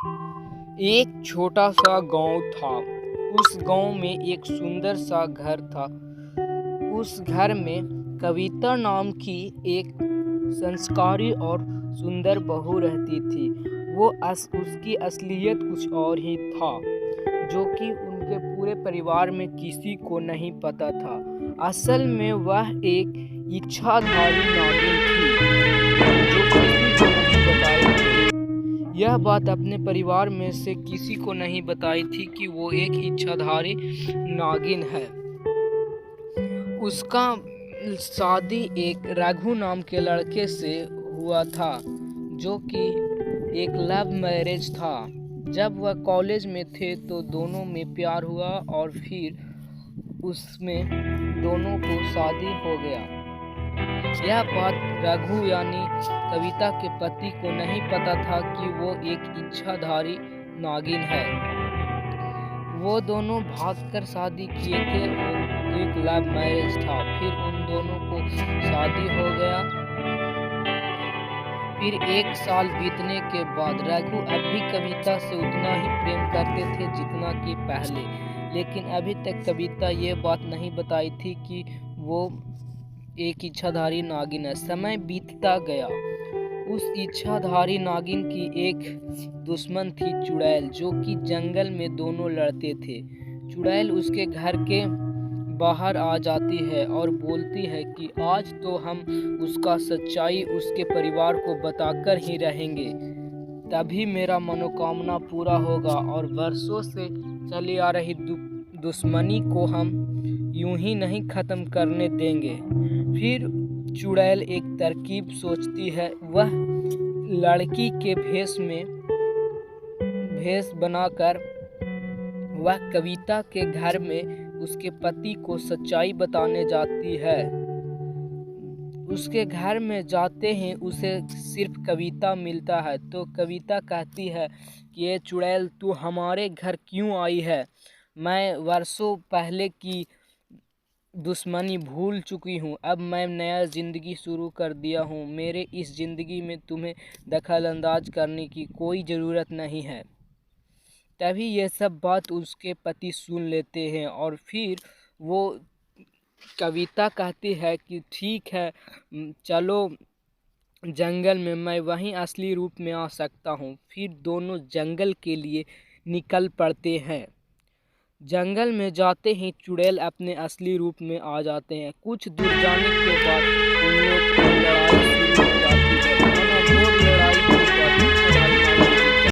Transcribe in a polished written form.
एक छोटा सा गांव था। उस गांव में एक सुंदर सा घर था। उस घर में कविता नाम की एक संस्कारी और सुंदर बहू रहती थी। उसकी असलियत कुछ और ही था, जो कि उनके पूरे परिवार में किसी को नहीं पता था। असल में वह एक इच्छाधारी नागिन थी, जो किसी को नहीं बताई थी। यह बात अपने परिवार में से किसी को नहीं बताई थी कि वो एक इच्छाधारी नागिन है। उसका शादी एक रघु नाम के लड़के से हुआ था, जो कि एक लव मैरिज था। जब वह कॉलेज में थे तो दोनों में प्यार हुआ और फिर उसमें दोनों को शादी हो गया। यह बात रघु यानी कविता के पति को नहीं पता था कि वो एक इच्छाधारी नागिन है। वो दोनों भागकर शादी किए थे और एक लव मैरिज था। फिर उन दोनों को शादी हो गया। फिर 1 साल बीतने के बाद रघु अब भी कविता से उतना ही प्रेम करते थे जितना कि पहले, लेकिन अभी तक कविता ये बात नहीं बताई थी कि वो एक इच्छाधारी नागिन है। समय बीतता गया। उस इच्छाधारी नागिन की एक दुश्मन थी, चुड़ैल, जो कि जंगल में दोनों लड़ते थे। चुड़ैल उसके घर के बाहर आ जाती है और बोलती है कि आज तो हम उसका सच्चाई उसके परिवार को बताकर ही रहेंगे, तभी मेरा मनोकामना पूरा होगा और वर्षों से चली आ रही दुश्मनी को हम यूं ही नहीं खत्म करने देंगे। फिर चुड़ैल एक तरकीब सोचती है। वह लड़की के भेष बनाकर वह कविता के घर में उसके पति को सच्चाई बताने जाती है। उसके घर में जाते ही उसे सिर्फ कविता मिलता है, तो कविता कहती है कि ये चुड़ैल, तू हमारे घर क्यों आई है? मैं वर्षों पहले की दुश्मनी भूल चुकी हूँ। अब मैं नया ज़िंदगी शुरू कर दिया हूँ। मेरे इस ज़िंदगी में तुम्हें दखल अंदाज करने की कोई ज़रूरत नहीं है। तभी ये सब बात उसके पति सुन लेते हैं और फिर वो कविता कहती है कि ठीक है, चलो जंगल में, मैं वहीं असली रूप में आ सकता हूँ। फिर दोनों जंगल के लिए निकल पड़ते हैं। जंगल में जाते ही चुड़ैल अपने असली रूप में आ जाते हैं। कुछ दूर जाने के बाद उन लोग